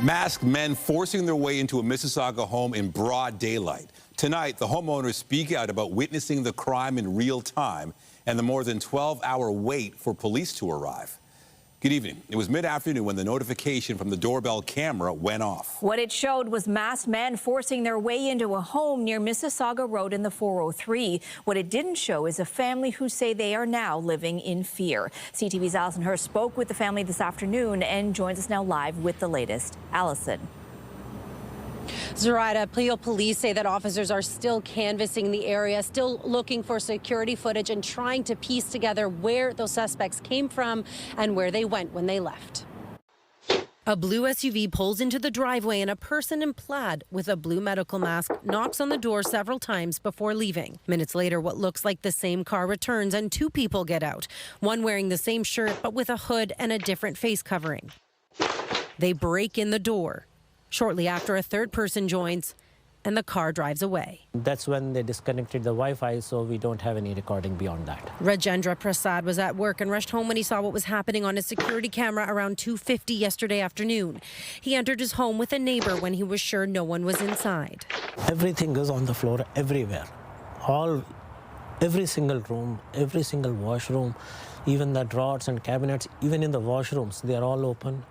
Masked men forcing their way into a Mississauga home in broad daylight. Tonight, the homeowners speak out about witnessing the crime in real time and the more than 12-hour wait for police to arrive. Good evening. It was mid-afternoon when the notification from the doorbell camera went off. What it showed was masked men forcing their way into a home near Mississauga Road in the 403. What it didn't show is a family who say they are now living in fear. CTV's Allison Hurst spoke with the family this afternoon and joins us now live with the latest. Allison. Zoraida, Peel police say that officers are still canvassing the area, still looking for security footage and trying to piece together where those suspects came from and where they went when they left. A blue SUV pulls into the driveway and a person in plaid with a blue medical mask knocks on the door several times before leaving. Minutes later, what looks like the same car returns and two people get out, one wearing the same shirt but with a hood and a different face covering. They break in the door. Shortly after, a third person joins and the car drives away. That's when they disconnected the Wi-Fi, so we don't have any recording beyond that. Rajendra Prasad was at work and rushed home when he saw what was happening on his security camera around 2:50 yesterday afternoon. He entered his home with a neighbor when he was sure no one was inside. Everything is on the floor everywhere. Every single room, every single washroom, even the drawers and cabinets, even in the washrooms, they are all open.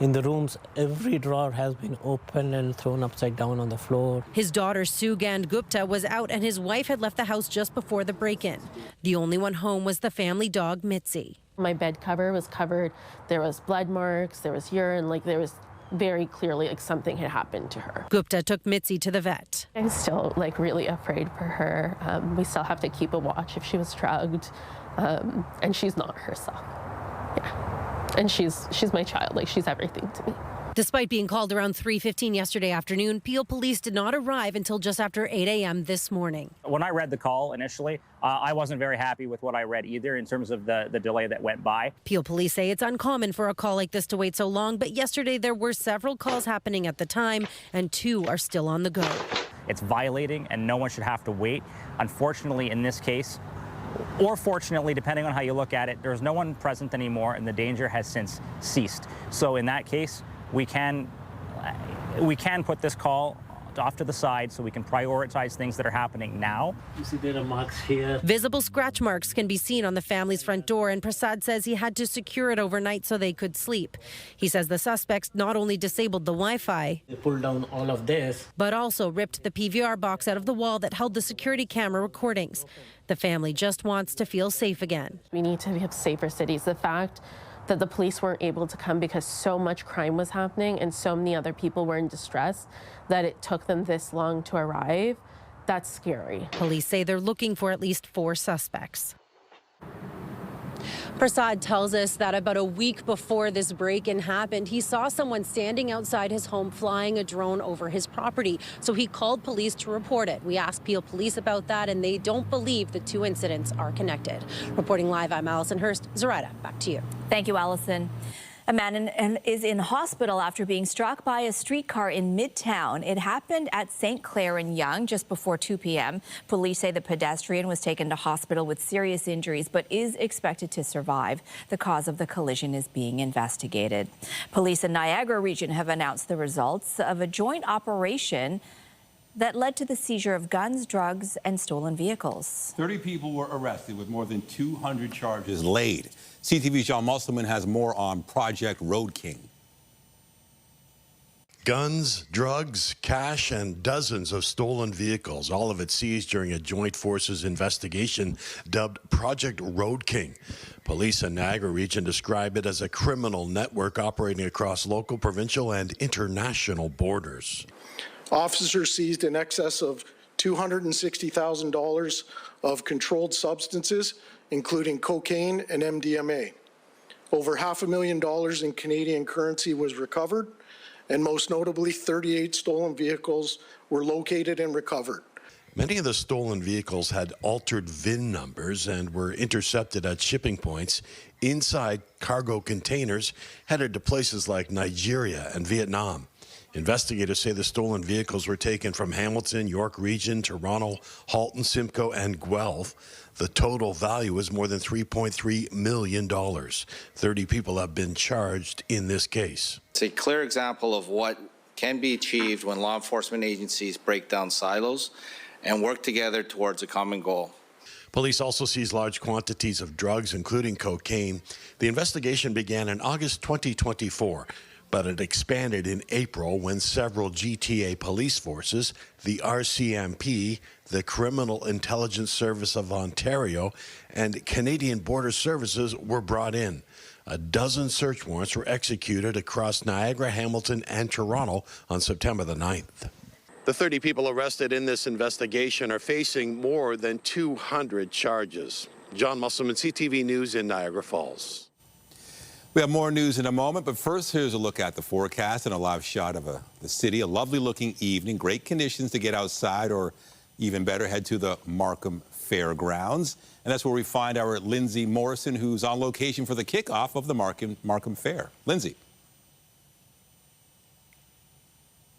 In the rooms, every drawer has been opened and thrown upside down on the floor. His daughter, Sugand Gupta, was out and his wife had left the house just before the break-in. The only one home was the family dog, Mitzi. My bed cover was covered. There was blood marks, there was urine, there was very clearly something had happened to her. Gupta took Mitzi to the vet. I'm still really afraid for her. We still have to keep a watch if she was drugged, and she's not herself. Yeah. And she's my child, she's everything to me. Despite being called around 3:15 yesterday afternoon, Peel police did not arrive until just after 8 a.m. this morning. When I read the call initially, I wasn't very happy with what I read either in terms of the delay that went by. Peel police say it's uncommon for a call like this to wait so long, but yesterday there were several calls happening at the time, and two are still on the go. It's violating, and no one should have to wait. Unfortunately, in this case, or fortunately, depending on how you look at it, there's no one present anymore and the danger has since ceased. So in that case, we can put this call off to the side so we can prioritize things that are happening now. You see there are marks here. Visible scratch marks can be seen on the family's front door, and Prasad says he had to secure it overnight so they could sleep. He says the suspects not only disabled the Wi-Fi, They pulled down all of this, but also ripped the PVR box out of the wall that held the security camera recordings. The family just wants to feel safe again. We need to have safer cities. The fact that the police weren't able to come because so much crime was happening and so many other people were in distress that it took them this long to arrive, that's scary. Police say they're looking for at least 4 suspects. Prasad tells us that about a week before this break-in happened, he saw someone standing outside his home flying a drone over his property. So he called police to report it. We asked Peel police about that, and they don't believe the two incidents are connected. Reporting live, I'm Allison Hurst. Zoraida, back to you. Thank you, Allison. A man is in hospital after being struck by a streetcar in Midtown. It happened at St. Clair and Yonge just before 2 p.m. Police say the pedestrian was taken to hospital with serious injuries but is expected to survive. The cause of the collision is being investigated. Police in Niagara region have announced the results of a joint operation that led to the seizure of guns, drugs, and stolen vehicles. 30 people were arrested with more than 200 charges laid. CTV's John Musselman has more on Project Road King. Guns, drugs, cash, and dozens of stolen vehicles, all of it seized during a joint forces investigation dubbed Project Road King. Police in Niagara region describe it as a criminal network operating across local, provincial, and international borders. Officers seized in excess of $260,000 of controlled substances, including cocaine and MDMA. Over $500,000 in Canadian currency was recovered, and most notably, 38 stolen vehicles were located and recovered. Many of the stolen vehicles had altered VIN numbers and were intercepted at shipping points inside cargo containers headed to places like Nigeria and Vietnam. Investigators say the stolen vehicles were taken from Hamilton, York Region, Toronto, Halton, Simcoe, and Guelph. The total value is more than $3.3 million. 30 people have been charged in this case. It's a clear example of what can be achieved when law enforcement agencies break down silos and work together towards a common goal. Police also seized large quantities of drugs, including cocaine. The investigation began in August 2024, but it expanded in April when several GTA police forces, the RCMP, the Criminal Intelligence Service of Ontario, and Canadian Border Services were brought in. A dozen search warrants were executed across Niagara, Hamilton, and Toronto on September the 9th. The 30 people arrested in this investigation are facing more than 200 charges. John Musselman, CTV News in Niagara Falls. We have more news in a moment, but first here's a look at the forecast and a live shot of the city. A lovely looking evening, great conditions to get outside, or even better, head to the Markham Fairgrounds. And that's where we find our Lindsay Morrison, who's on location for the kickoff of the Markham Fair. Lindsay.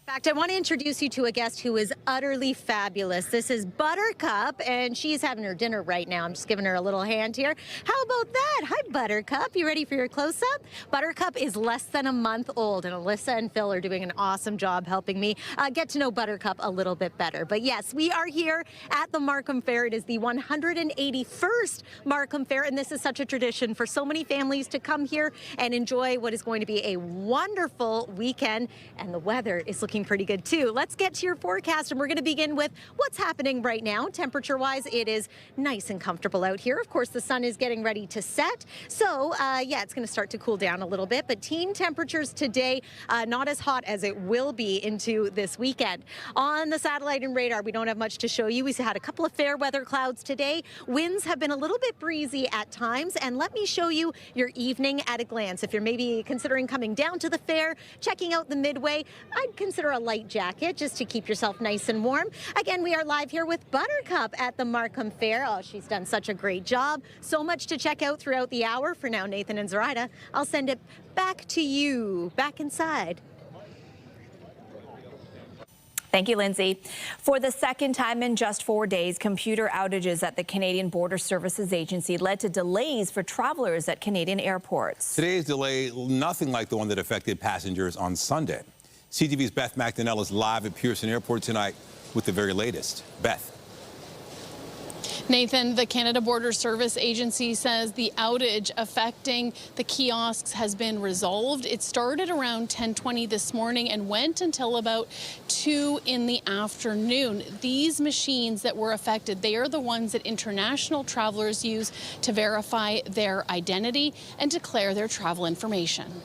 In fact, I want to introduce you to a guest who is utterly fabulous. This is Buttercup, and she's having her dinner right now. I'm just giving her a little hand here. How about that? Hi, Buttercup. You ready for your close-up? Buttercup is less than a month old, and Alyssa and Phil are doing an awesome job helping me get to know Buttercup a little bit better. But yes, we are here at the Markham Fair. It is the 181st Markham Fair, and this is such a tradition for so many families to come here and enjoy what is going to be a wonderful weekend, and the weather is looking pretty good too. Let's get to your forecast, and we're going to begin with what's happening right now. Temperature-wise, it is nice and comfortable out here. Of course, the sun is getting ready to set, so yeah, it's going to start to cool down a little bit, but teen temperatures today, not as hot as it will be into this weekend. On the satellite and radar, we don't have much to show you. We had a couple of fair weather clouds today. Winds have been a little bit breezy at times, and let me show you your evening at a glance. If you're maybe considering coming down to the fair, checking out the Midway, I'd consider a light jacket just to keep yourself nice and warm. Again, we are live here with Buttercup at the Markham Fair. Oh, she's done such a great job. So much to check out throughout the hour. For now, Nathan and Zoraida, I'll send it back to you, back inside. Thank you, Lindsay. For the second time in just 4 days, computer outages at the Canadian Border Services Agency led to delays for travelers at Canadian airports. Today's delay, nothing like the one that affected passengers on Sunday. CTV's Beth McDonnell is live at Pearson Airport tonight with the very latest. Beth. Nathan, the Canada Border Service Agency says the outage affecting the kiosks has been resolved. It started around 10:20 this morning and went until about 2 in the afternoon. These machines that were affected, they are the ones that international travelers use to verify their identity and declare their travel information.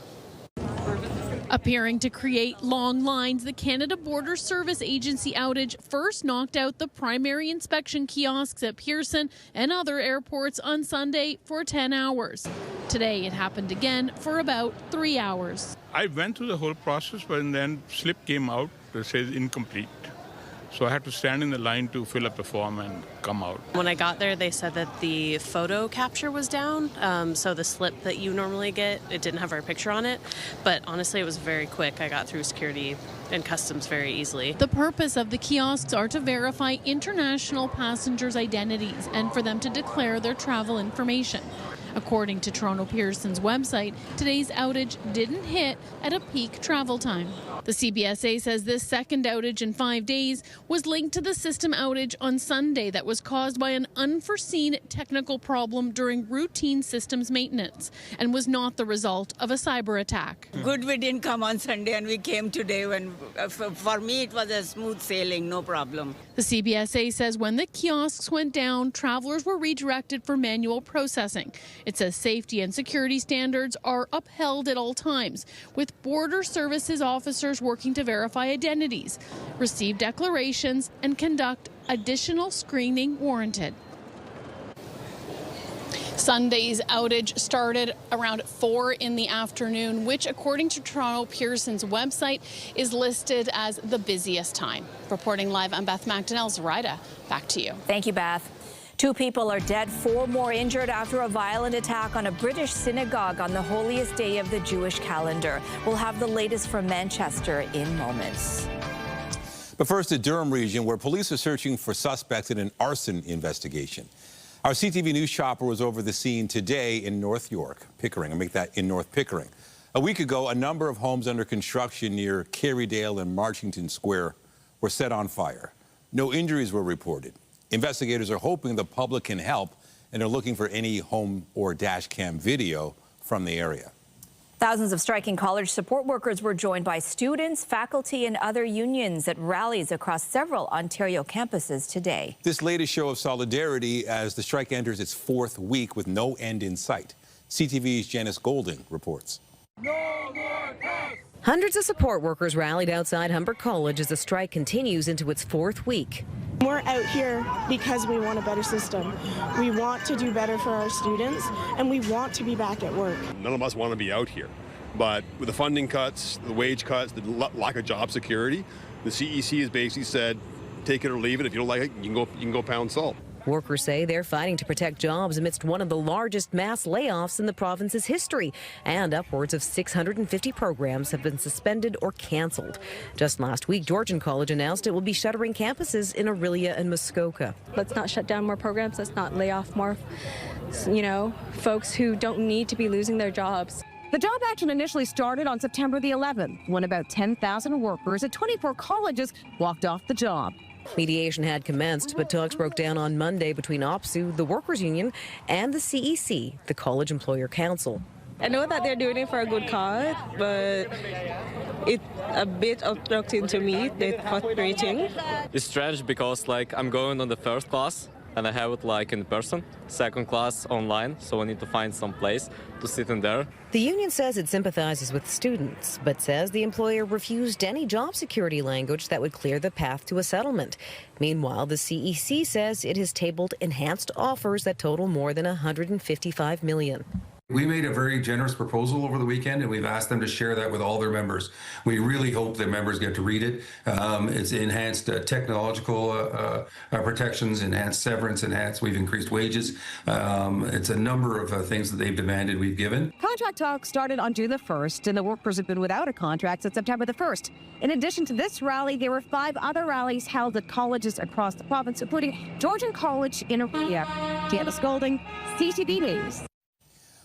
Appearing to create long lines, the Canada Border Service Agency outage first knocked out the primary inspection kiosks at Pearson and other airports on Sunday for 10 hours. Today it happened again for about 3 hours. I went through the whole process, but then slip came out that says incomplete. So I had to stand in the line to fill up the form and come out. When I got there, they said that the photo capture was down. So the slip that you normally get, it didn't have our picture on it. But honestly, it was very quick. I got through security and customs very easily. The purpose of the kiosks are to verify international passengers' identities and for them to declare their travel information. According to Toronto Pearson's website, today's outage didn't hit at a peak travel time. The CBSA says this second outage in 5 days was linked to the system outage on Sunday that was caused by an unforeseen technical problem during routine systems maintenance and was not the result of a cyber attack. Good we didn't come on Sunday and we came today when for me it was a smooth sailing, no problem. The CBSA says when the kiosks went down, travelers were redirected for manual processing. It says safety and security standards are upheld at all times, with Border Services officers working to verify identities, receive declarations, and conduct additional screening warranted. Sunday's outage started around 4 in the afternoon, which, according to Toronto Pearson's website, is listed as the busiest time. Reporting live, I'm Beth McDonnell. Zoraida, back to you. Thank you, Beth. 2 people are dead, 4 more injured after a violent attack on a British synagogue on the holiest day of the Jewish calendar. We'll have the latest from Manchester in moments. But first, the Durham region, where police are searching for suspects in an arson investigation. Our CTV News chopper was over the scene today in North York, Pickering. I make that in North Pickering. A week ago, a number of homes under construction near Carrydale and Marchington Square were set on fire. No injuries were reported. Investigators are hoping the public can help and are looking for any home or dash cam video from the area. Thousands of striking college support workers were joined by students, faculty, and other unions at rallies across several Ontario campuses today. This latest show of solidarity as the strike enters its 4th week with no end in sight. CTV's Janice Golding reports. Hundreds of support workers rallied outside Humber College as the strike continues into its 4th week. We're out here because we want a better system. We want to do better for our students, and we want to be back at work. None of us want to be out here, but with the funding cuts, the wage cuts, the lack of job security, the CEC has basically said, take it or leave it. If you don't like it, you can go pound salt. Workers say they're fighting to protect jobs amidst one of the largest mass layoffs in the province's history, and upwards of 650 programs have been suspended or canceled. Just last week, Georgian College announced it will be shuttering campuses in Orillia and Muskoka. Let's not shut down more programs. Let's not lay off more, folks who don't need to be losing their jobs. The job action initially started on September the 11th, when about 10,000 workers at 24 colleges walked off the job. Mediation had commenced, but talks broke down on Monday between OPSU, the workers' union, and the CEC, the College Employer Council. I know that they're doing it for a good cause, but it's a bit obstructing to me. It's frustrating. It's strange because, I'm going on the first class, and I have it in person, second class online, so I need to find some place to sit in there. The union says it sympathizes with students, but says the employer refused any job security language that would clear the path to a settlement. Meanwhile, the CEC says it has tabled enhanced offers that total more than $155 million. We made a very generous proposal over the weekend, and we've asked them to share that with all their members. We really hope that members get to read it. It's enhanced technological protections, enhanced severance, we've increased wages. It's a number of things that they've demanded we've given. Contract talks started on June the 1st, and the workers have been without a contract since September the 1st. In addition to this rally, there were 5 other rallies held at colleges across the province, including Georgian College in Orillia. Janice Golding, CTV News.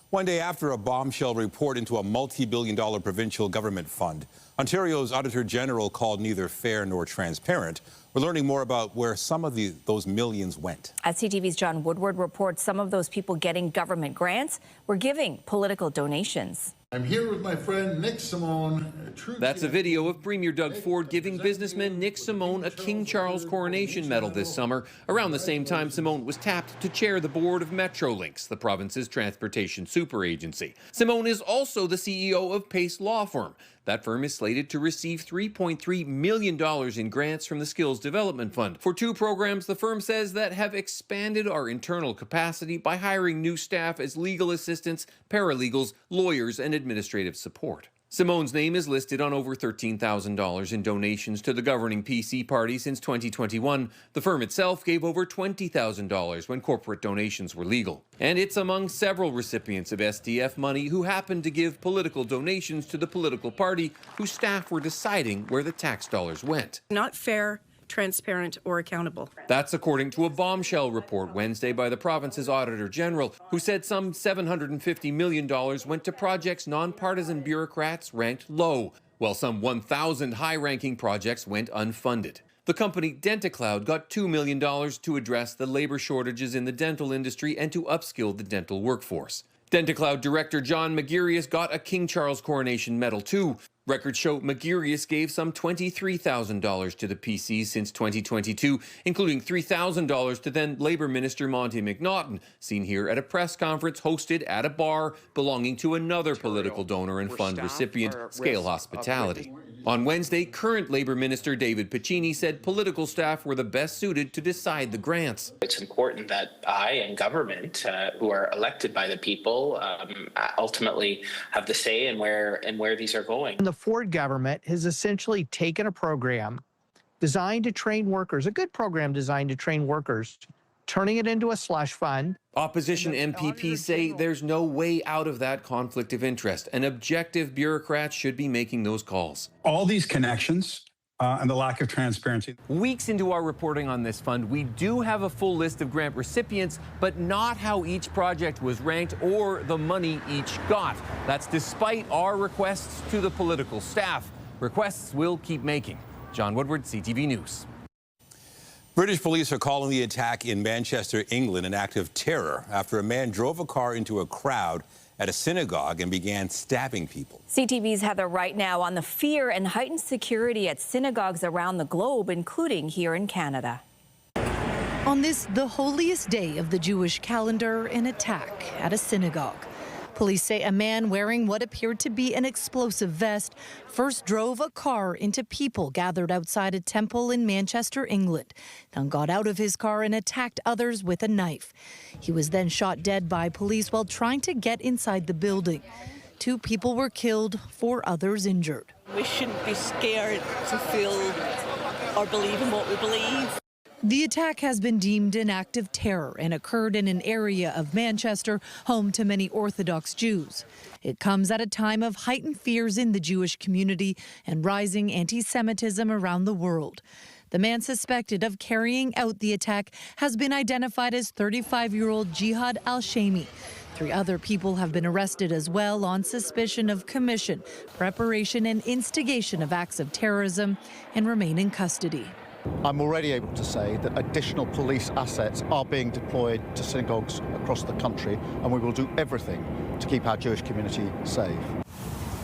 One day after a bombshell report into a multi-billion-dollar provincial government fund, Ontario's Auditor General called neither fair nor transparent. We're learning more about where some of those millions went. As CTV's John Woodward reports, some of those people getting government grants were giving political donations. I'm here with my friend Nick Simone. That's a video of Premier Doug Ford giving businessman Nick Simone a King Charles Coronation Medal this summer, around the same time Simone was tapped to chair the board of Metrolinx, the province's transportation super agency. Simone is also the CEO of Pace Law Firm. That firm is slated to receive $3.3 million in grants from the Skills Development Fund for 2 programs, the firm says, that have expanded our internal capacity by hiring new staff as legal assistants, paralegals, lawyers, and administrative support. Simone's name is listed on over $13,000 in donations to the governing PC party since 2021. The firm itself gave over $20,000 when corporate donations were legal. And it's among several recipients of SDF money who happened to give political donations to the political party whose staff were deciding where the tax dollars went. Not fair, transparent, or accountable. That's according to a bombshell report Wednesday by the province's Auditor General, who said some $750 million went to projects nonpartisan bureaucrats ranked low, while some 1,000 high-ranking projects went unfunded. The company DentaCloud got $2 million to address the labor shortages in the dental industry and to upskill the dental workforce. DentaCloud director John McGearius got a King Charles Coronation Medal too. Records show McGearius gave some $23,000 to the PCs since 2022, including $3,000 to then Labour Minister Monty McNaughton, seen here at a press conference hosted at a bar belonging to another political donor and fund recipient, Scale Hospitality. On Wednesday, current Labour Minister David Piccini said political staff were the best suited to decide the grants. It's important that I and government, who are elected by the people, ultimately have the say in where these are going. The Ford government has essentially taken a program designed to train workers, a good program designed to train workers turning it into a slush fund. Opposition MPPs say there's no way out of that conflict of interest, and objective bureaucrats should be making those calls. All these connections and the lack of transparency. Weeks into our reporting on this fund, we do have a full list of grant recipients, but not how each project was ranked or the money each got. That's despite our requests to the political staff. Requests we'll keep making. John Woodward, CTV News. British police are calling the attack in Manchester, England, an act of terror after a man drove a car into a crowd at a synagogue and began stabbing people. CTV's Heather Wright now on the fear and heightened security at synagogues around the globe, including here in Canada. On this, the holiest day of the Jewish calendar, an attack at a synagogue. Police say a man wearing what appeared to be an explosive vest first drove a car into people gathered outside a temple in Manchester, England, then got out of his car and attacked others with a knife. He was then shot dead by police while trying to get inside the building. 2 people were killed, 4 others injured. We shouldn't be scared to feel or believe in what we believe. The attack has been deemed an act of terror and occurred in an area of Manchester home to many Orthodox Jews. It comes at a time of heightened fears in the Jewish community and rising anti-Semitism around the world. The man suspected of carrying out the attack has been identified as 35-year-old Jihad al-Shami. 3 other people have been arrested as well on suspicion of commission, preparation and instigation of acts of terrorism and remain in custody. I'm already able to say that additional police assets are being deployed to synagogues across the country, and we will do everything to keep our Jewish community safe.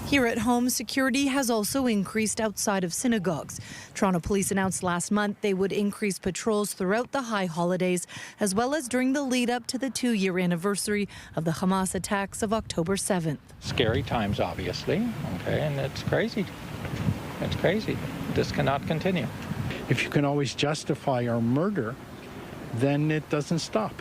Here at home, security has also increased outside of synagogues. Toronto police announced last month they would increase patrols throughout the high holidays, as well as during the lead up to the 2-year anniversary of the Hamas attacks of October 7th. Scary times, obviously, okay, and it's crazy. It's crazy. This cannot continue. If you can always justify our murder, then it doesn't stop.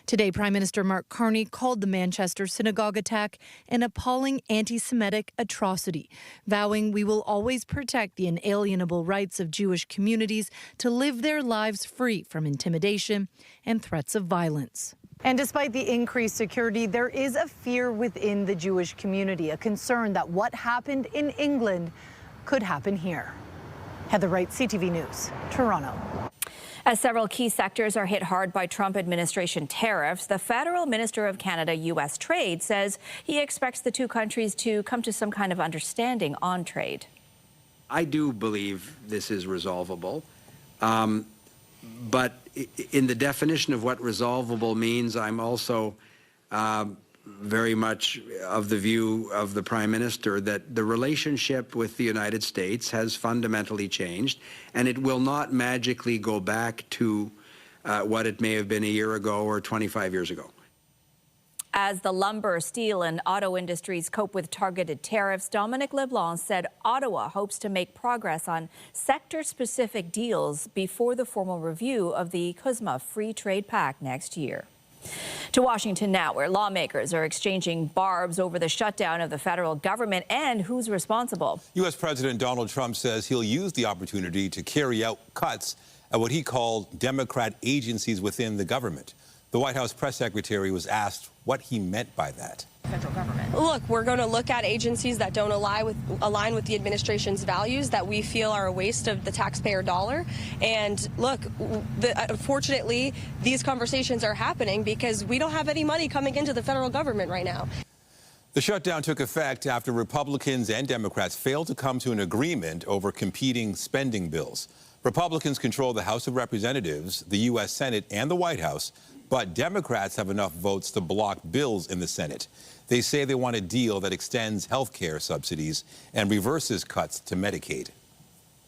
Today, Prime Minister Mark Carney called the Manchester synagogue attack an appalling anti-Semitic atrocity, vowing we will always protect the inalienable rights of Jewish communities to live their lives free from intimidation and threats of violence. And despite the increased security, there is a fear within the Jewish community, a concern that what happened in England could happen here. Heather Wright, CTV News, Toronto. As several key sectors are hit hard by Trump administration tariffs, the Federal Minister of Canada-U.S. Trade says he expects the 2 countries to come to some kind of understanding on trade. I do believe this is resolvable, but in the definition of what resolvable means, I'm also very much of the view of the Prime Minister that the relationship with the United States has fundamentally changed, and it will not magically go back to what it may have been a year ago or 25 years ago. As the lumber, steel and auto industries cope with targeted tariffs, Dominic LeBlanc said Ottawa hopes to make progress on sector-specific deals before the formal review of the CUSMA Free Trade Pact next year. To Washington now, where lawmakers are exchanging barbs over the shutdown of the federal government and who's responsible. U.S. President Donald Trump says he'll use the opportunity to carry out cuts at what he called Democrat agencies within the government. The White House press secretary was asked what he meant by that. Federal government. Look, we're going to look at agencies that don't align with the administration's values that we feel are a waste of the taxpayer dollar. And look, unfortunately, these conversations are happening because we don't have any money coming into the federal government right now. The shutdown took effect after Republicans and Democrats failed to come to an agreement over competing spending bills. Republicans control the House of Representatives, the U.S. Senate, and the White House, but Democrats have enough votes to block bills in the Senate. They say they want a deal that extends health care subsidies and reverses cuts to Medicaid.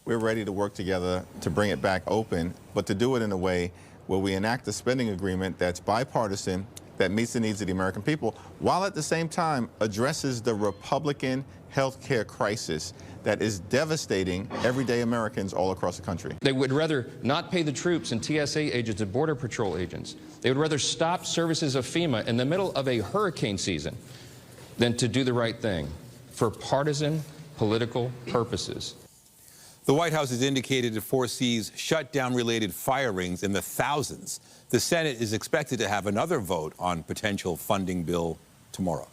We're ready to work together to bring it back open, but to do it in a way where we enact a spending agreement that's bipartisan, that meets the needs of the American people, while at the same time addresses the Republican health care crisis that is devastating everyday Americans all across the country. They would rather not pay the troops and TSA agents and Border Patrol agents. They would rather stop services of FEMA in the middle of a hurricane season than to do the right thing for partisan political purposes. The White House has indicated it foresees shutdown-related firings in the thousands. The Senate is expected to have another vote on potential funding bill tomorrow.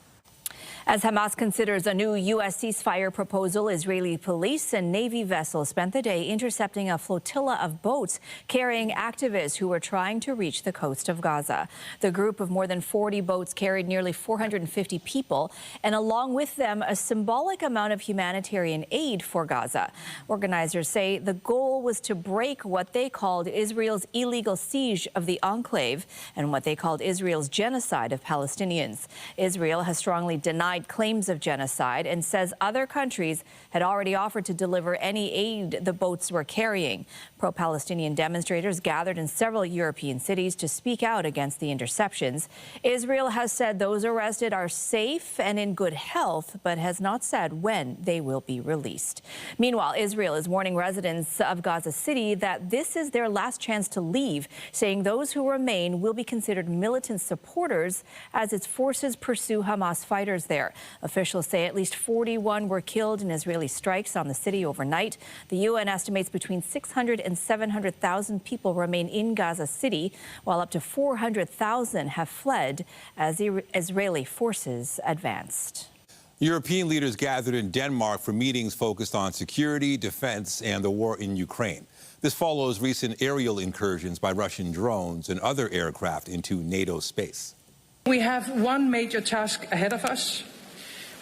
As Hamas considers a new U.S. ceasefire proposal, Israeli police and Navy vessels spent the day intercepting a flotilla of boats carrying activists who were trying to reach the coast of Gaza. The group of more than 40 boats carried nearly 450 people, and along with them, a symbolic amount of humanitarian aid for Gaza. Organizers say the goal was to break what they called Israel's illegal siege of the enclave and what they called Israel's genocide of Palestinians. Israel has strongly denied claims of genocide and says other countries had already offered to deliver any aid the boats were carrying. Pro-Palestinian demonstrators gathered in several European cities to speak out against the interceptions. Israel has said those arrested are safe and in good health, but has not said when they will be released. Meanwhile, Israel is warning residents of Gaza City that this is their last chance to leave, saying those who remain will be considered militant supporters as its forces pursue Hamas fighters there. Officials say at least 41 were killed in Israeli strikes on the city overnight. The UN estimates between 600 and 700,000 people remain in Gaza City, while up to 400,000 have fled as Israeli forces advanced. European leaders gathered in Denmark for meetings focused on security, defense, and the war in Ukraine. This follows recent aerial incursions by Russian drones and other aircraft into NATO space. We have one major task ahead of us.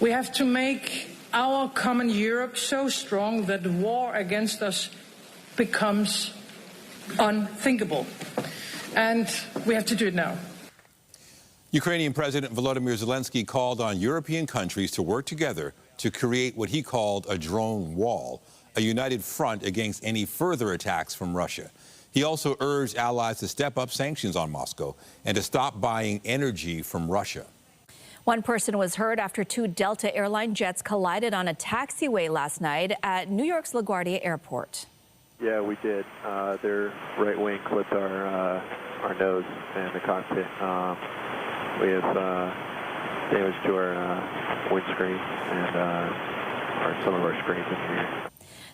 We have to make our common Europe so strong that the war against us becomes unthinkable. And we have to do it now. Ukrainian President Volodymyr Zelensky called on European countries to work together to create what he called a drone wall, a united front against any further attacks from Russia. He also urged allies to step up sanctions on Moscow and to stop buying energy from Russia. One person was hurt after two Delta airline jets collided on a taxiway last night at New York's LaGuardia Airport. Yeah, we did. Their right wing clipped our nose and the cockpit. We have damage to our windscreen and some of our screens in here.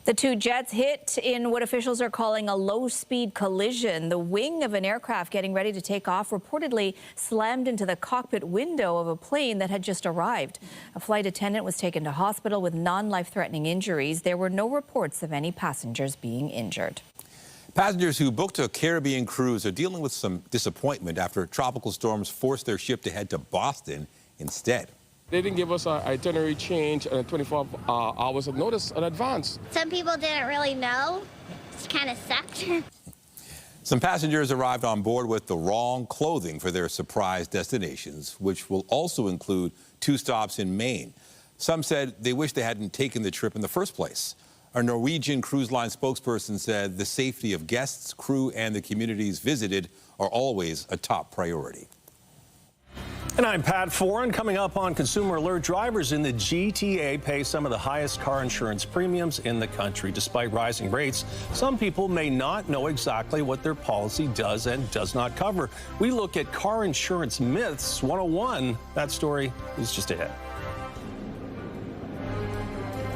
The two jets hit in what officials are calling a low-speed collision. The wing of an aircraft getting ready to take off reportedly slammed into the cockpit window of a plane that had just arrived. A flight attendant was taken to hospital with non-life-threatening injuries. There were no reports of any passengers being injured. Passengers who booked a Caribbean cruise are dealing with some disappointment after tropical storms forced their ship to head to Boston instead. They didn't give us an itinerary change and 24 hours of notice in advance. Some people didn't really know. It kind of sucked. Some passengers arrived on board with the wrong clothing for their surprise destinations, which will also include 2 stops in Maine. Some said they wish they hadn't taken the trip in the first place. A Norwegian cruise line spokesperson said the safety of guests, crew, and the communities visited are always a top priority. And I'm Pat Foran. Coming up on Consumer Alert, drivers in the GTA pay some of the highest car insurance premiums in the country. Despite rising rates, some people may not know exactly what their policy does and does not cover. We look at car insurance myths 101. That story is just ahead.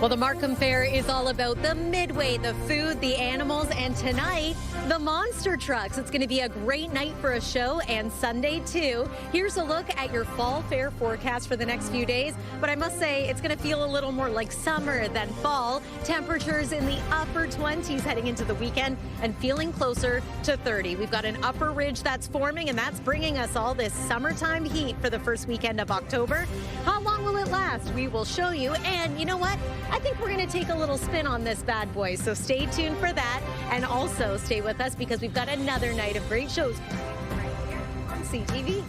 Well, the Markham Fair is all about the Midway, the food, the animals, and tonight, the monster trucks. It's going to be a great night for a show, and Sunday, too. Here's a look at your fall fair forecast for the next few days, but I must say it's going to feel a little more like summer than fall. Temperatures in the upper 20s heading into the weekend and feeling closer to 30. We've got an upper ridge that's forming, and that's bringing us all this summertime heat for the first weekend of October. How long will it last? We will show you, and you know what? I think we're going to take a little spin on this bad boy, so stay tuned for that, and also stay with us because we've got another night of great shows right here on CTV.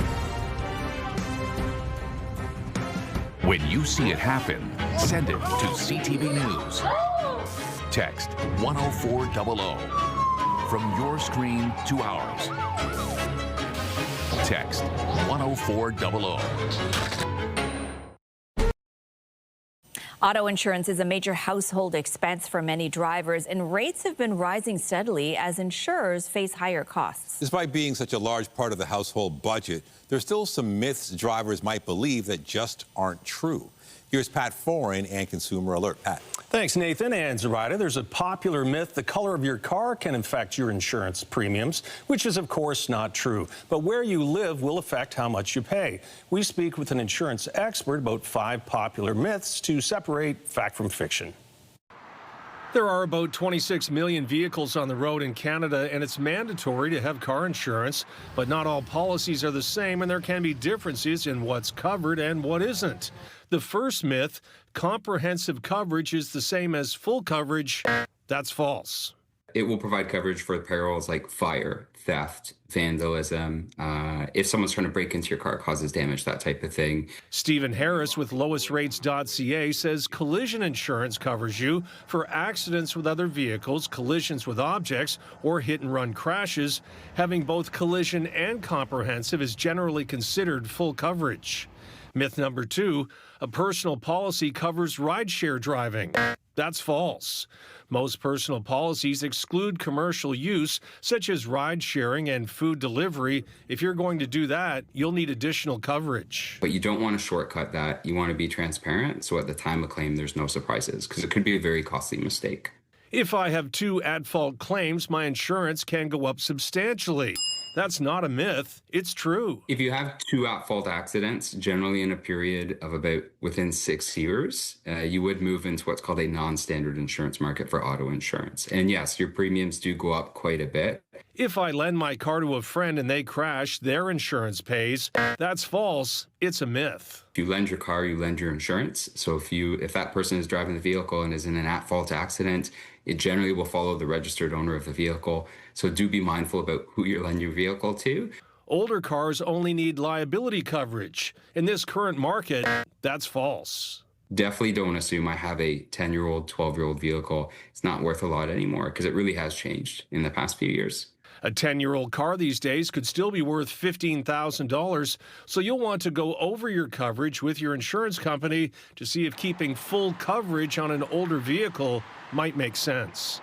When you see it happen, send it to CTV News. Text 10400 from your screen to ours. Text 10400. Auto insurance is a major household expense for many drivers, and rates have been rising steadily as insurers face higher costs. Despite being such a large part of the household budget, there's still some myths drivers might believe that just aren't true. Here's Pat Foran and Consumer Alert. Pat. Thanks, Nathan and Zoraida. There's a popular myth the color of your car can affect your insurance premiums, which is, of course, not true. But where you live will affect how much you pay. We speak with an insurance expert about 5 popular myths to separate fact from fiction. There are about 26 million vehicles on the road in Canada, and it's mandatory to have car insurance. But not all policies are the same, and there can be differences in what's covered and what isn't. The first myth, comprehensive coverage is the same as full coverage. That's false. It will provide coverage for perils like fire, theft, vandalism, if someone's trying to break into your car, causes damage, that type of thing. Stephen Harris with lowestrates.ca says collision insurance covers you for accidents with other vehicles, collisions with objects, or hit-and-run crashes. Having both collision and comprehensive is generally considered full coverage. Myth number 2, a personal policy covers rideshare driving. That's false. Most personal policies exclude commercial use, such as ride sharing and food delivery. If you're going to do that, you'll need additional coverage. But you don't want to shortcut that. You want to be transparent, so at the time of claim, there's no surprises, because it could be a very costly mistake. If I have 2 at-fault claims, my insurance can go up substantially. That's not a myth. It's true. If you have 2 at-fault accidents, generally in a period of about within 6 years, you would move into what's called a non-standard insurance market for auto insurance. And yes, your premiums do go up quite a bit. If I lend my car to a friend and they crash, their insurance pays. That's false. It's a myth. If you lend your car, you lend your insurance. So if that person is driving the vehicle and is in an at-fault accident, it generally will follow the registered owner of the vehicle. So do be mindful about who you're lending your vehicle to. Older cars only need liability coverage. In this current market, that's false. Definitely don't assume I have a 10-year-old, 12-year-old vehicle. It's not worth a lot anymore, because it really has changed in the past few years. A 10-year-old car these days could still be worth $15,000, so you'll want to go over your coverage with your insurance company to see if keeping full coverage on an older vehicle might make sense.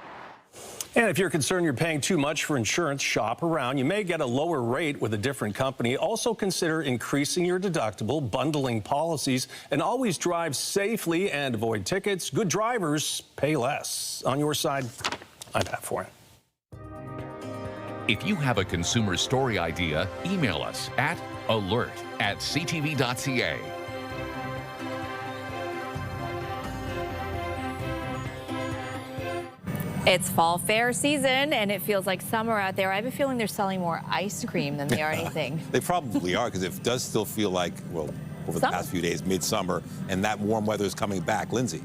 And if you're concerned you're paying too much for insurance, shop around. You may get a lower rate with a different company. Also consider increasing your deductible, bundling policies, and always drive safely and avoid tickets. Good drivers pay less. On your side, I'm Pat Foran. If you have a consumer story idea, email us at alert@ctv.ca. It's fall fair season, and it feels like summer out there. I have a feeling they're selling more ice cream than they are anything. They probably are, because it does still feel like, well, over the past few days, midsummer, and that warm weather is coming back. Lindsay.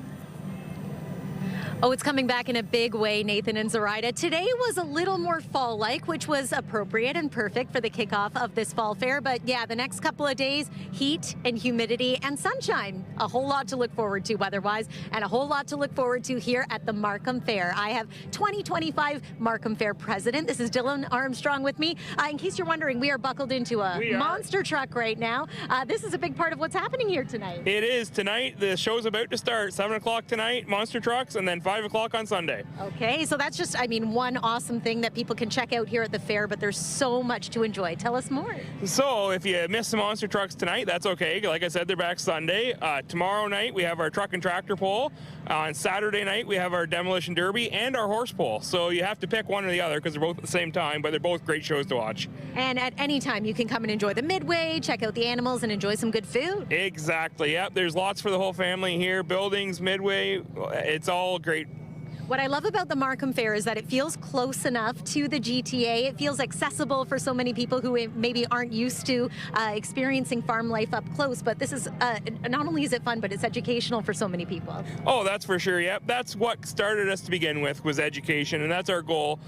Oh, it's coming back in a big way, Nathan and Zoraida. Today was a little more fall-like, which was appropriate and perfect for the kickoff of this fall fair. But yeah, the next couple of days, heat and humidity and sunshine. A whole lot to look forward to weather-wise, and a whole lot to look forward to here at the Markham Fair. I have 2025 Markham Fair president. This is Dylan Armstrong with me. In case you're wondering, we are buckled into a monster truck right now. This is a big part of what's happening here tonight. It is tonight. The show's about to start. 7 o'clock tonight, monster trucks, and then 5 o'clock on Sunday. Okay, so that's just, one awesome thing that people can check out here at the fair, but there's so much to enjoy. Tell us more. So if you missed the monster trucks tonight, that's okay. Like I said, they're back Sunday. Tomorrow night, we have our truck and tractor pull. On Saturday night, we have our demolition derby and our horse pull. So you have to pick one or the other because they're both at the same time, but they're both great shows to watch. And at any time, you can come and enjoy the midway, check out the animals, and enjoy some good food. Exactly, yep. There's lots for the whole family here. Buildings, midway, it's all great. What I love about the Markham Fair is that it feels close enough to the GTA. It feels accessible for so many people who maybe aren't used to experiencing farm life up close. But this is, not only is it fun, but it's educational for so many people. Oh, that's for sure, yep. That's what started us to begin with, was education, and that's our goal.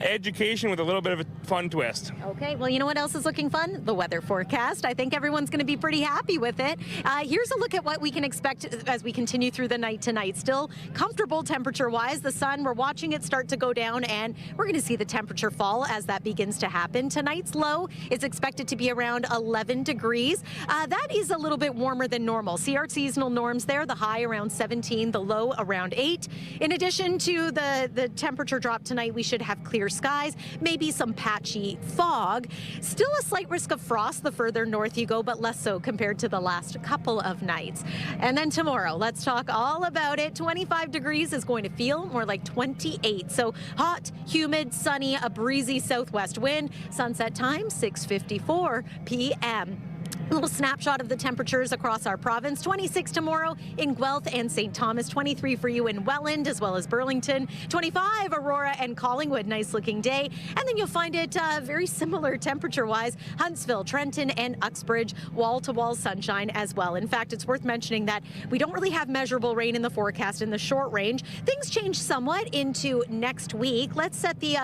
Education with a little bit of a fun twist. Okay, well, you know what else is looking fun? The weather forecast. I think everyone's going to be pretty happy with it. Here's a look at what we can expect as we continue through the night tonight. Still comfortable temperature-wise. The sun, we're watching it start to go down, and we're going to see the temperature fall as that begins to happen. Tonight's low is expected to be around 11 degrees. That is a little bit warmer than normal. See our seasonal norms there, the high around 17, the low around 8. In addition to the temperature drop tonight, we should have clear clear skies, maybe some patchy fog. Still a slight risk of frost the further north you go, but less so compared to the last couple of nights. And then tomorrow, let's talk all about it. 25 degrees is going to feel more like 28. So hot, humid, sunny, a breezy southwest wind. Sunset time, 6:54 p.m. A little snapshot of the temperatures across our province. 26 tomorrow in Guelph and St. Thomas. 23 for you in Welland as well as Burlington. 25 Aurora and Collingwood. Nice looking day. And then you'll find it very similar temperature-wise. Huntsville, Trenton, and Uxbridge. Wall-to-wall sunshine as well. In fact, it's worth mentioning that we don't really have measurable rain in the forecast in the short range. Things change somewhat into next week. Let's set the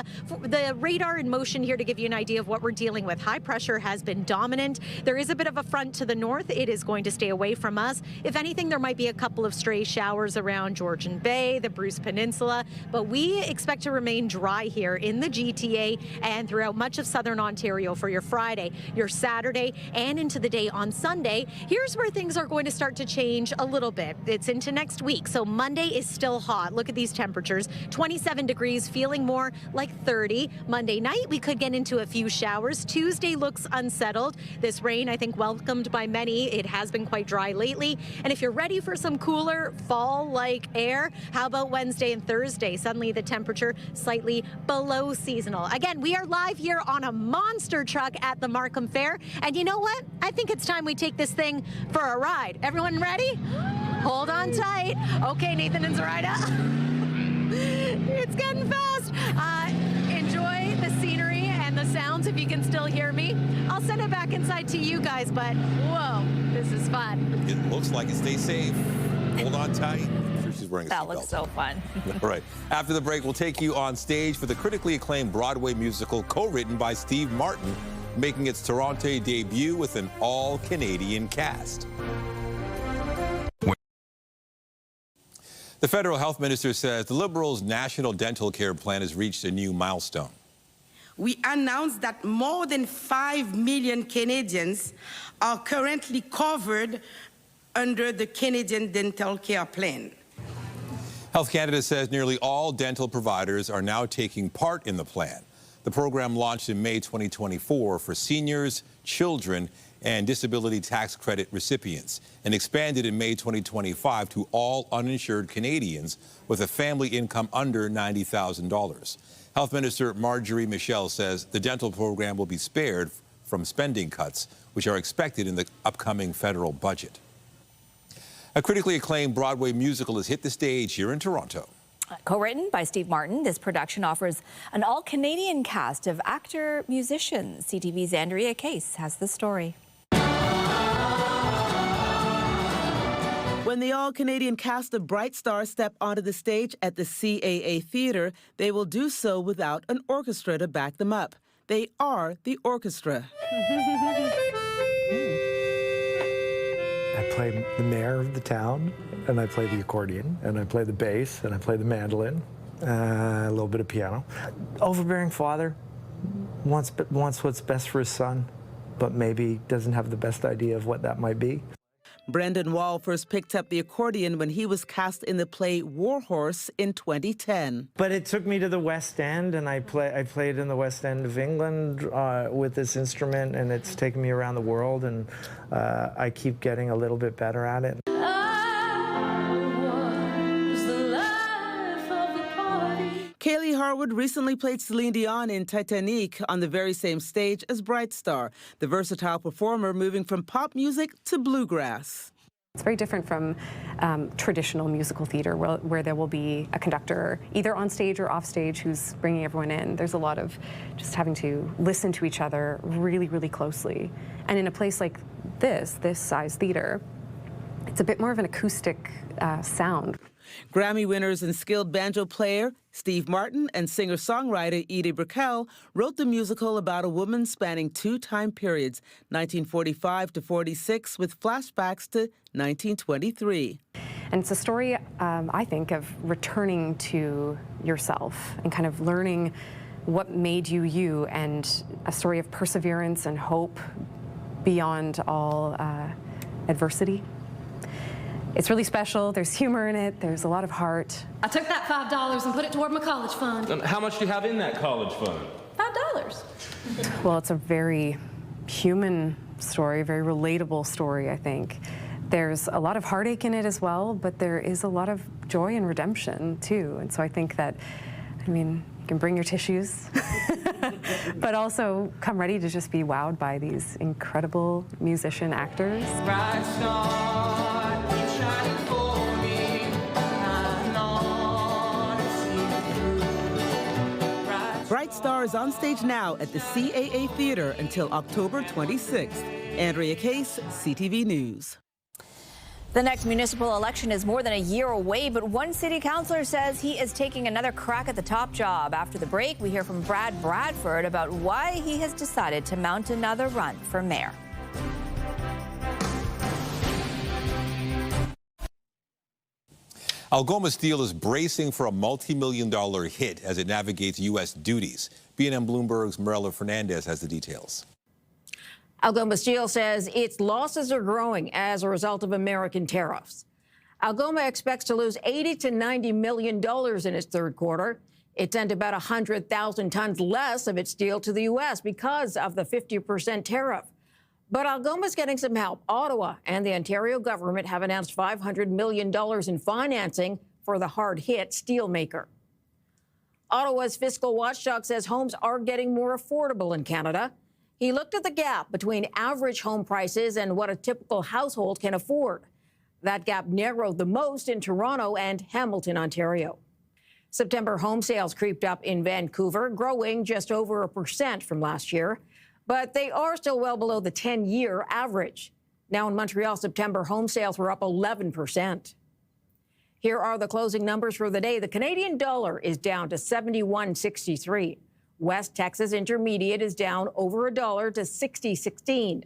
radar in motion here to give you an idea of what we're dealing with. High pressure has been dominant. There is a bit of a front to the north. It is going to stay away from us. If anything, there might be a couple of stray showers around Georgian Bay, the Bruce Peninsula, but we expect to remain dry here in the GTA and throughout much of southern Ontario for your Friday, your Saturday, and into the day on Sunday. Here's where things are going to start to change a little bit. It's into next week, so Monday is still hot. Look at these temperatures. 27 degrees, feeling more like 30. Monday night, we could get into a few showers. Tuesday looks unsettled. This rain, I think, welcomed by many. It has been quite dry lately. And if you're ready for some cooler fall-like air, how about Wednesday and Thursday? Suddenly the temperature slightly below seasonal. Again, we are live here on a monster truck at the Markham Fair. And you know what? I think it's time we take this thing for a ride. Everyone ready? Hold on tight. Okay, Nathan and Zoraida. It's getting fast. Enjoy the scenery and the sounds if you can still hear me. I'll send it back inside to you guys, but whoa, this is fun. It looks like it. Stay safe. Hold on tight. I'm sure she's wearing a That seatbelt. looks so fun. All right. After the break, we'll take you on stage for the critically acclaimed Broadway musical co-written by Steve Martin, making its Toronto debut with an all-Canadian cast. The federal health minister says the Liberals' national dental care plan has reached a new milestone. We announced that more than 5 million Canadians are currently covered under the Canadian Dental Care Plan. Health Canada says nearly all dental providers are now taking part in the plan. The program launched in May 2024 for seniors, children, and disability tax credit recipients, and expanded in May 2025 to all uninsured Canadians with a family income under $90,000. Health Minister Marjorie Michel says the dental program will be spared from spending cuts, which are expected in the upcoming federal budget. A critically acclaimed Broadway musical has hit the stage here in Toronto. Co-written by Steve Martin, this production offers an all-Canadian cast of actor-musicians. CTV's Andrea Case has the story. When the all-Canadian cast of Bright Stars step onto the stage at the CAA Theatre, they will do so without an orchestra to back them up. They are the orchestra. I play the mayor of the town, and I play the accordion, and I play the bass, and I play the mandolin, a little bit of piano. Overbearing father wants what's best for his son, but maybe doesn't have the best idea of what that might be. Brendan Wall first picked up the accordion when he was cast in the play Warhorse in 2010. But it took me to the West End, and I played in the West End of England with this instrument, and it's taken me around the world, and I keep getting a little bit better at it. Kaylee Harwood recently played Celine Dion in Titanic on the very same stage as Bright Star, the versatile performer moving from pop music to bluegrass. It's very different from traditional musical theater where there will be a conductor either on stage or off stage who's bringing everyone in. There's a lot of just having to listen to each other really, really closely. And in a place like this size theater, it's a bit more of an acoustic sound. Grammy winners and skilled banjo player Steve Martin and singer-songwriter Edie Brickell wrote the musical about a woman spanning two time periods, 1945 to 46, with flashbacks to 1923. And it's a story, I think, of returning to yourself and kind of learning what made you you, and a story of perseverance and hope beyond all adversity. It's really special. There's humor in it. There's a lot of heart. I took that $5 and put it toward my college fund. And how much do you have in that college fund? $5. Well, it's a very human story, very relatable story, I think. There's a lot of heartache in it as well, but there is a lot of joy and redemption too. And so I think that, I mean, you can bring your tissues, but also come ready to just be wowed by these incredible musician actors. Bright star, keep shining for me. Bright Star is on stage now at the CAA Theater until October 26th. Andrea Case, CTV News. The next municipal election is more than a year away, but one city councilor says he is taking another crack at the top job. After the break, we hear from Brad Bradford about why he has decided to mount another run for mayor. Algoma Steel is bracing for a multi-million-dollar hit as it navigates U.S. duties. BNN Bloomberg's Morella Fernandez has the details. Algoma Steel says its losses are growing as a result of American tariffs. Algoma expects to lose $80 to $90 million in its third quarter. It sent about 100,000 tons less of its steel to the U.S. because of the 50% tariff. But Algoma's getting some help. Ottawa and the Ontario government have announced $500 million in financing for the hard-hit steelmaker. Ottawa's fiscal watchdog says homes are getting more affordable in Canada. He looked at the gap between average home prices and what a typical household can afford. That gap narrowed the most in Toronto and Hamilton, Ontario. September home sales creeped up in Vancouver, growing just over 1% from last year. But they are still well below the 10-year average. Now in Montreal, September home sales were up 11%. Here are the closing numbers for the day. The Canadian dollar is down to 71.63. West Texas Intermediate is down over $1 to 60.16.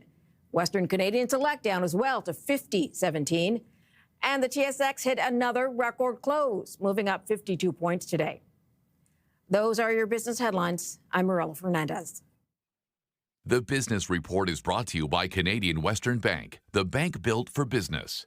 Western Canadian Select down as well to 50.17. And the TSX hit another record close, moving up 52 points today. Those are your business headlines. I'm Morella Fernandez. The Business Report is brought to you by Canadian Western Bank, the bank built for business.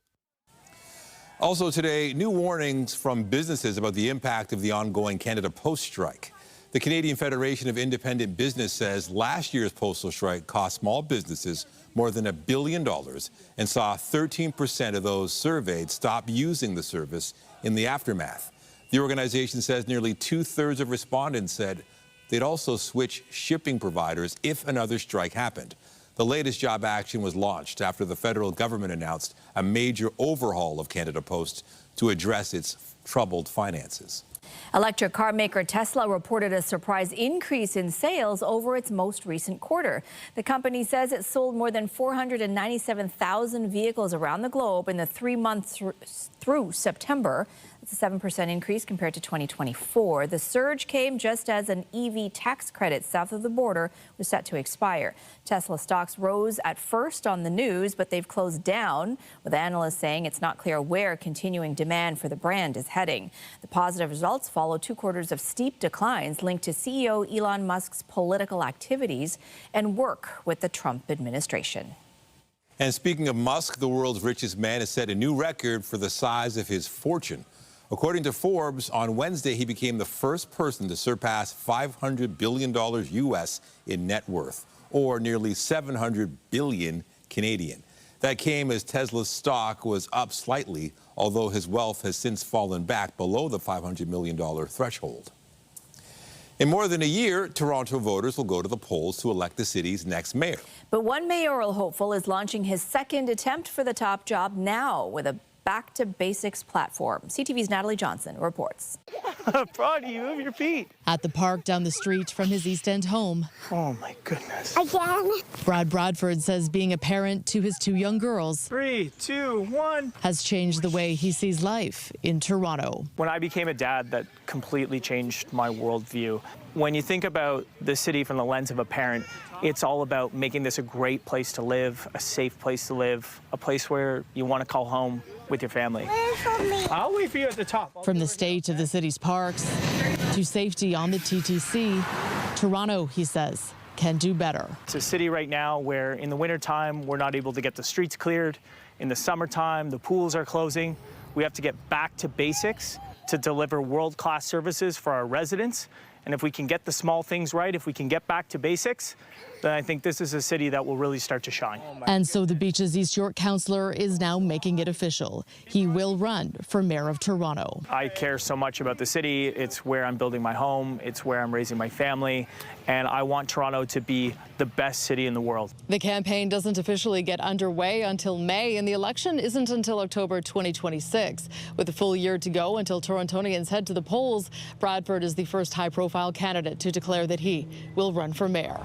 Also today, new warnings from businesses about the impact of the ongoing Canada Post strike. The Canadian Federation of Independent Business says last year's postal strike cost small businesses more than $1 billion and saw 13% of those surveyed stop using the service in the aftermath. The organization says nearly 2/3 of respondents said they'd also switch shipping providers if another strike happened. The latest job action was launched after the federal government announced a major overhaul of Canada Post to address its troubled finances. Electric car maker Tesla reported a surprise increase in sales over its most recent quarter. The company says it sold more than 497,000 vehicles around the globe in the 3 months through September. That's a 7% increase compared to 2024. The surge came just as an EV tax credit south of the border was set to expire. Tesla stocks rose at first on the news, but they've closed down, with analysts saying it's not clear where continuing demand for the brand is heading. The positive results follow 2 quarters of steep declines linked to CEO Elon Musk's political activities and work with the Trump administration. And speaking of Musk, the world's richest man has set a new record for the size of his fortune. According to Forbes, on Wednesday, he became the first person to surpass $500 billion U.S. in net worth, or nearly 700 billion Canadian. That came as Tesla's stock was up slightly, although his wealth has since fallen back below the $500 million threshold. In more than a year, Toronto voters will go to the polls to elect the city's next mayor. But one mayoral hopeful is launching his second attempt for the top job now with a Back to Basics platform. CTV's Natalie Johnson reports. Proud of you. Move your feet. At the park down the street from his East End home. Oh, my goodness. Again. Brad Bradford says being a parent to his 2 young girls 3, 2, 1. has changed the way he sees life in Toronto. When I became a dad, that completely changed my worldview. When you think about the city from the lens of a parent, it's all about making this a great place to live, a safe place to live, a place where you want to call home with your family. I'll wait for you at the top. From the state of the city's parks to safety on the TTC, Toronto, he says, can do better. It's a city right now where in the wintertime we're not able to get the streets cleared, In the summertime, the pools are closing. We have to get back to basics to deliver world-class services for our residents. And if we can get the small things right, if we can get back to basics, then I think this is a city that will really start to shine. And so the Beaches East York councillor is now making it official. He will run for mayor of Toronto. I care so much about the city. It's where I'm building my home. It's where I'm raising my family. And I want Toronto to be the best city in the world. The campaign doesn't officially get underway until May, and the election isn't until October 2026. With a full year to go until Torontonians head to the polls, Bradford is the first high-profile candidate to declare that he will run for mayor.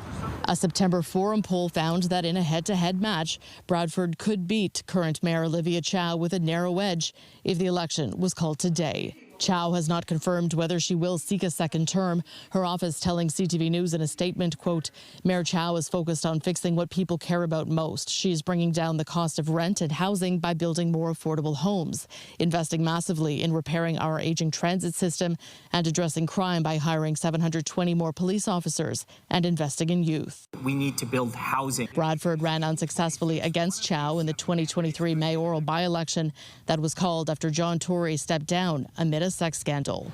A September Forum poll found that in a head-to-head match, Bradford could beat current Mayor Olivia Chow with a narrow edge if the election was called today. Chow has not confirmed whether she will seek a second term. Her office telling CTV News in a statement, quote, Mayor Chow is focused on fixing what people care about most. She is bringing down the cost of rent and housing by building more affordable homes, investing massively in repairing our aging transit system, and addressing crime by hiring 720 more police officers and investing in youth. We need to build housing. Bradford ran unsuccessfully against Chow in the 2023 mayoral by-election that was called after John Tory stepped down amid a sex scandal.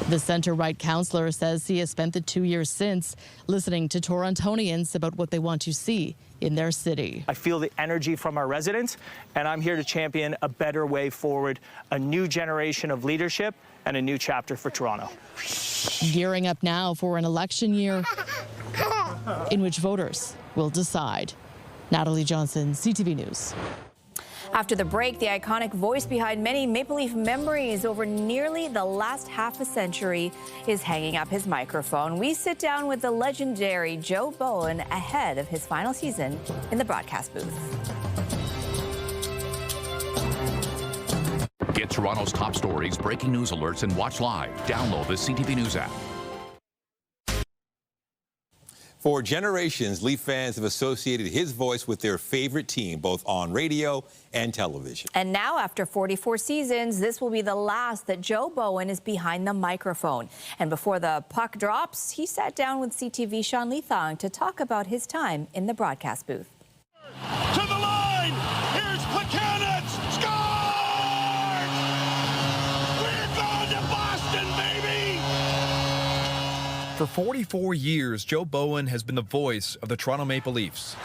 The centre-right councillor says he has spent the 2 years since listening to Torontonians about what they want to see in their city. I feel the energy from our residents, and I'm here to champion a better way forward, a new generation of leadership and a new chapter for Toronto. Gearing up now for an election year in which voters will decide. Natalie Johnson, CTV News. After the break, the iconic voice behind many Maple Leaf memories over nearly the last half a century is hanging up his microphone. We sit down with the legendary Joe Bowen ahead of his final season in the broadcast booth. Get Toronto's top stories, breaking news alerts, and watch live. Download the CTV News app. For generations, Leaf fans have associated his voice with their favorite team, both on radio and television. And now, after 44 seasons, this will be the last that Joe Bowen is behind the microphone. And before the puck drops, he sat down with CTV's Sean Leathong to talk about his time in the broadcast booth. To the line! Here's Placanitz! Scores! We're going to Boston, baby! For 44 years, Joe Bowen has been the voice of the Toronto Maple Leafs.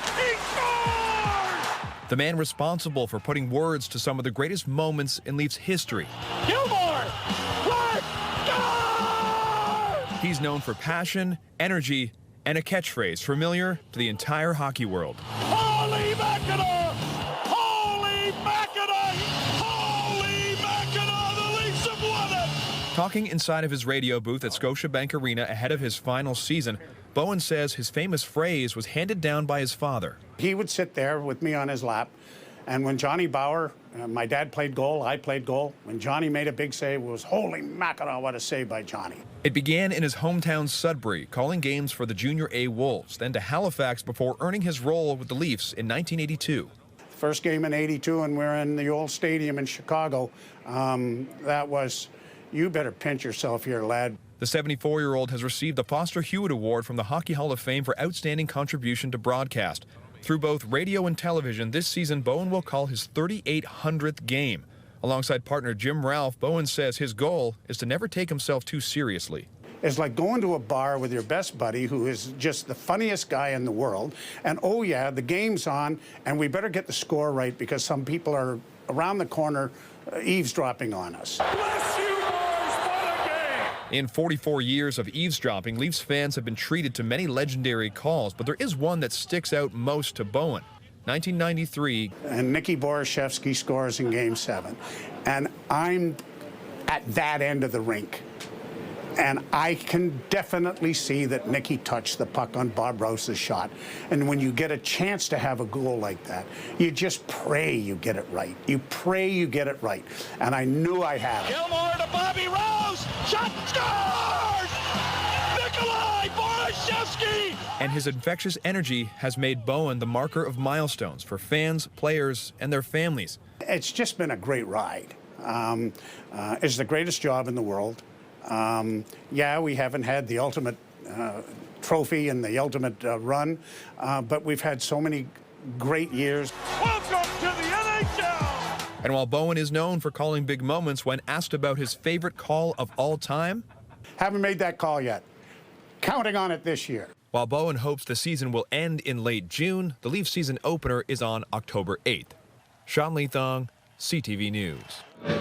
The man responsible for putting words to some of the greatest moments in Leafs history. Gilmore! Clark! Score! He's known for passion, energy, and a catchphrase familiar to the entire hockey world. Holy Mackinac! Holy Mackinac! Holy Mackinac! The Leafs have won it! Talking inside of his radio booth at Scotiabank Arena ahead of his final season, Bowen says his famous phrase was handed down by his father. He would sit there with me on his lap, and when Johnny Bauer, my dad played goal, I played goal. When Johnny made a big save, it was holy Mackinac, what a save by Johnny. It began in his hometown Sudbury, calling games for the Junior A Wolves, then to Halifax before earning his role with the Leafs in 1982. First game in '82, and we're in the old stadium in Chicago. That was, you better pinch yourself here, lad. The 74-year-old has received the Foster Hewitt Award from the Hockey Hall of Fame for outstanding contribution to broadcast. Through both radio and television, this season Bowen will call his 3,800th game. Alongside partner Jim Ralph, Bowen says his goal is to never take himself too seriously. It's like going to a bar with your best buddy who is just the funniest guy in the world, and oh yeah, the game's on, and we better get the score right because some people are around the corner eavesdropping on us. Bless you, boys! What a game! In 44 years of eavesdropping, Leafs fans have been treated to many legendary calls, but there is one that sticks out most to Bowen. 1993. And Nicky Borashevsky scores in Game 7. And I'm at that end of the rink. And I can definitely see that Nicky touched the puck on Bob Rouse's shot. And when you get a chance to have a goal like that, you just pray you get it right. You pray you get it right. And I knew I had it. Gilmore to Bobby Rose! Shot! Scores! Nikolai Borashevsky! And his infectious energy has made Bowen the marker of milestones for fans, players, and their families. It's just been a great ride. It's the greatest job in the world. Yeah, we haven't had the ultimate trophy and the ultimate run, but we've had so many great years. Welcome to the NHL! And while Bowen is known for calling big moments, when asked about his favorite call of all time, haven't made that call yet. Counting on it this year. While Bowen hopes the season will end in late June, the Leafs season opener is on October 8th. Sean Leathong, CTV News.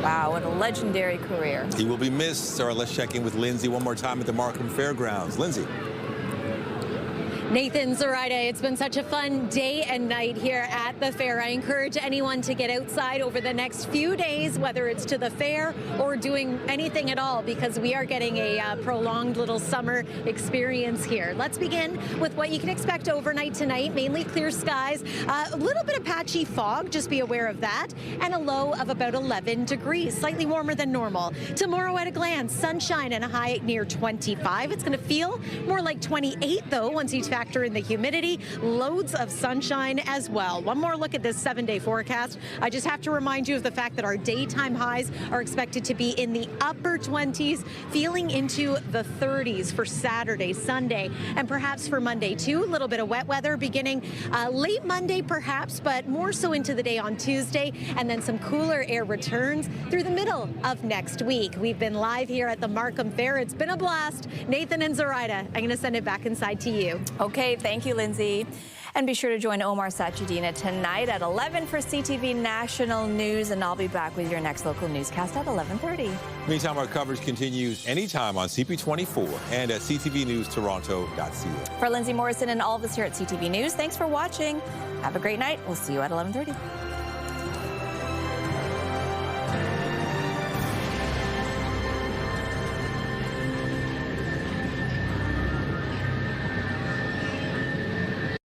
Wow, what a legendary career. He will be missed. Sarah, let's check in with Lindsay one more time at the Markham Fairgrounds. Lindsay. Nathan, Zoraida, it's been such a fun day and night here at the fair. I encourage anyone to get outside over the next few days, whether it's to the fair or doing anything at all, because we are getting a prolonged little summer experience here. Let's begin with what you can expect overnight tonight. Mainly clear skies, a little bit of patchy fog, just be aware of that, and a low of about 11 degrees, slightly warmer than normal. Tomorrow at a glance, sunshine and a high near 25. It's going to feel more like 28 though once you factor in the humidity. Loads of sunshine as well. One more look at this 7-day forecast. I just have to remind you of the fact that our daytime highs are expected to be in the upper 20s, feeling into the 30s for Saturday, Sunday, and perhaps for Monday too. A little bit of wet weather beginning late Monday perhaps, but more so into the day on Tuesday, and then some cooler air returns through the middle of next week. We've been live here at the Markham Fair. It's been a blast. Nathan and Zoraida, I'm going to send it back inside to you. Okay, thank you, Lindsay. And be sure to join Omar Sachedina tonight at 11 for CTV National News, and I'll be back with your next local newscast at 11:30. Meantime, our coverage continues anytime on CP24 and at ctvnewstoronto.ca. For Lindsay Morrison and all of us here at CTV News, thanks for watching. Have a great night. We'll see you at 11:30.